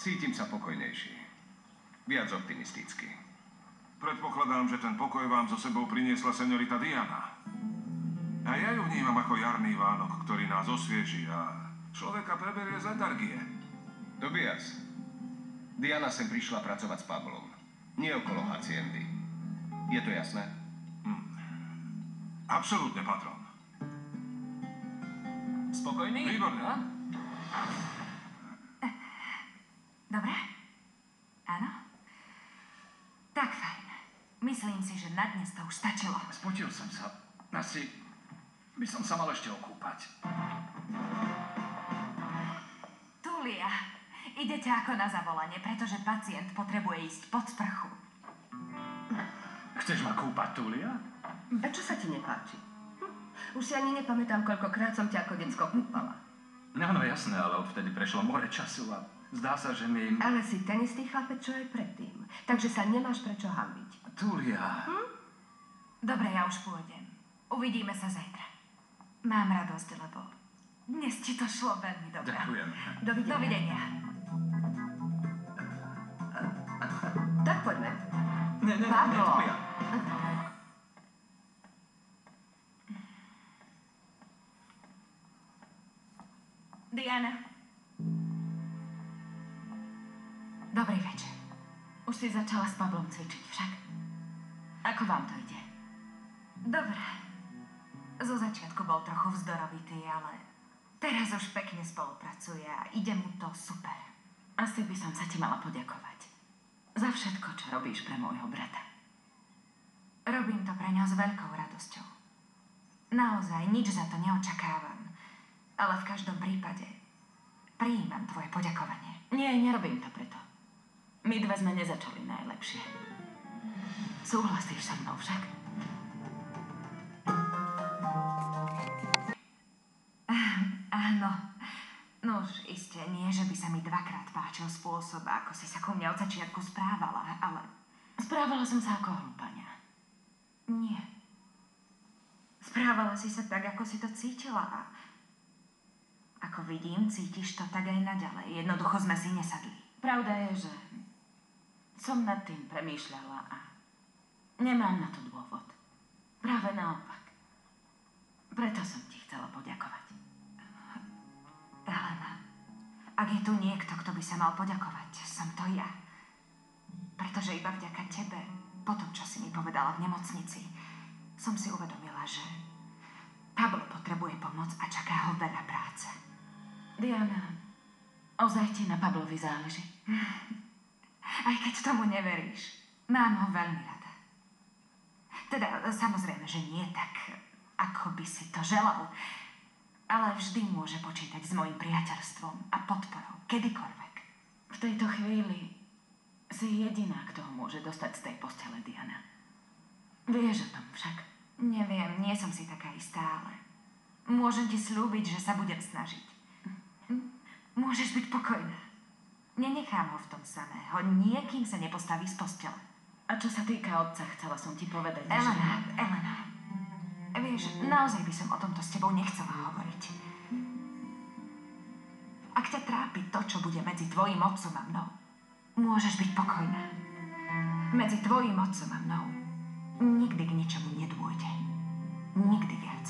Cítim sa pokojnejší. Viac optimistický. Predpokladám, že ten pokoj vám so sebou priniesla señorita Diana. A ja ju vnímam ako jarný Vánok, ktorý nás osvieži a človeka preberie z letargie. Tobias, Diana sem prišla pracovať s Pablom. Nie okolo haciendy. Je to jasné? Absolútne, patron. Spokojný? Výborné. Dobre? Áno? Tak fajn. Myslím si, že na dnes to už stačilo. Spotil som sa. Asi by som sa mal ešte okúpať. Tulia, idete ako na zavolanie, pretože pacient potrebuje ísť pod sprchu. Chceš ma kúpať, Tulia? A čo sa ti nepáči? Už si ani nepamätám, koľkokrát som ťa ako decko kúpala. Áno, jasné, ale odvtedy prešlo more času a zdá sa, že mi... Ale si ten istý chlapec, čo aj predtým. Takže sa nemáš prečo hanbiť. Tulia... Dobre, ja už pôjdem. Uvidíme sa zajtra. Mám radosť, lebo dnes ti to šlo veľmi dobre. Ďakujem. Dovidenia. Tak poďme. Ne, Pablo. Tulia. Diana. Dobrý večer. Už si začala s Pablom cvičiť však. Ako vám to ide? Dobre. Zo začiatku bol trochu vzdorovitý, ale teraz už pekne spolupracuje a ide mu to super. Asi by som sa ti mala poďakovať. Za všetko, čo robíš pre môjho brata. Robím to pre ňa s veľkou radosťou. Naozaj nič za to neočakávam. Ale v každom prípade prijímam tvoje poďakovanie. Nie, nerobím to preto. My dve sme nezačali najlepšie. Súhlasíš so mnou však? Áno. No už iste nie, že by sa mi dvakrát páčil spôsob, ako si sa ku mne od začiatku správala, ale... Správala som sa ako hlúpaňa. Nie. Správala si sa tak, ako si to cítila a... Ako vidím, cítiš to tak aj naďalej. Jednoducho sme si nesadli. Pravda je, že som nad tým premýšľala a nemám na to dôvod. Práve naopak. Preto som ti chcela poďakovať. Elena, ak je tu niekto, kto by sa mal poďakovať, som to ja. Pretože iba vďaka tebe, po tom, čo si mi povedala v nemocnici, som si uvedomila, že Pablo potrebuje pomoc a čaká ho veľa práce. Diana, ozaj ti na Pablovi záleží? Aj keď tomu neveríš, mám ho veľmi rada. Teda, samozrejme, že nie tak, ako by si to želal, ale vždy môže počítať s mojim priateľstvom a podporou, kedykoľvek. V tejto chvíli si jediná, kto ho môže dostať z tej postele, Diana. Vieš o tom však? Neviem, nie som si taká istá, ale môžem ti slúbiť, že sa budem snažiť. Môžeš byť pokojná. Nenechám ho v tom samého. Niekým sa nepostaví z postele. A čo sa týka otca, chcela som ti povedať, Elena, že... Elena, vieš, naozaj by som o tomto s tebou nechcela hovoriť. Ak ťa trápi to, čo bude medzi tvojim otcom a mnou, môžeš byť pokojná. Medzi tvojim otcom a mnou nikdy k ničomu nedôjde. Nikdy viac.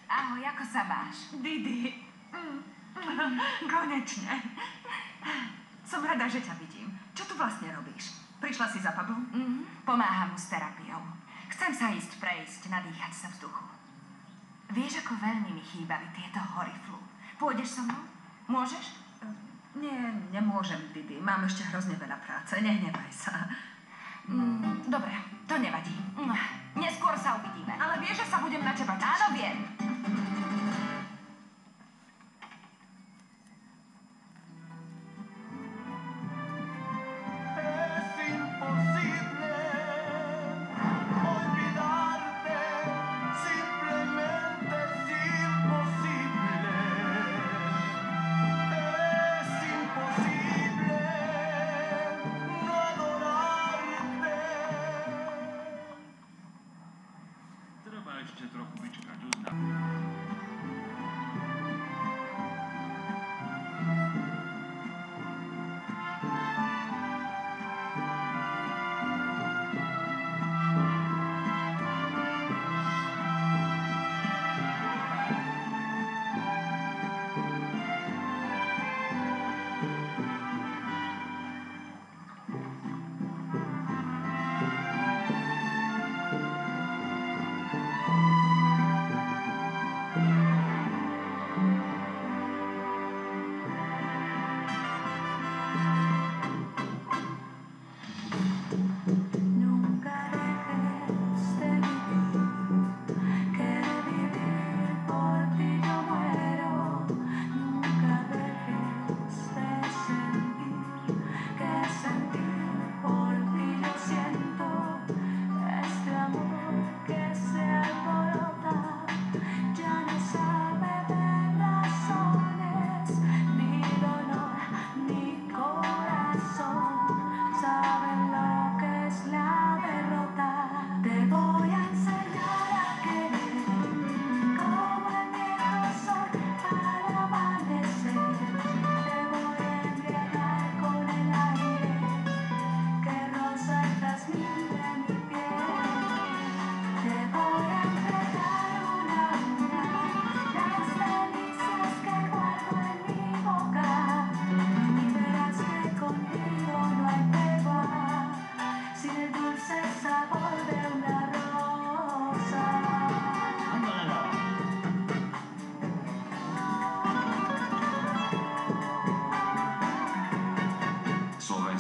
Ahoj, ako sa máš? Didi. Konečne. Som rada, že ťa vidím. Čo tu vlastne robíš? Prišla si za Pablom? Pomáham mu s terapiou. Chcem sa ísť prejsť, nadýchať sa vzduchu. Vieš, ako veľmi mi chýbali tieto hory flu. Pôjdeš so mnou? Môžeš? Nie, nemôžem, Didi. Mám ešte hrozne veľa práce. Nehnevaj sa. Dobre, to nevadí. Neskôr sa uvidíme. Ale vieš, že sa budem na teba tešiť? Áno, viem.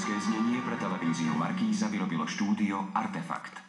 Slovenské znenie pre televíziu Markíza vyrobilo štúdio Artefakt.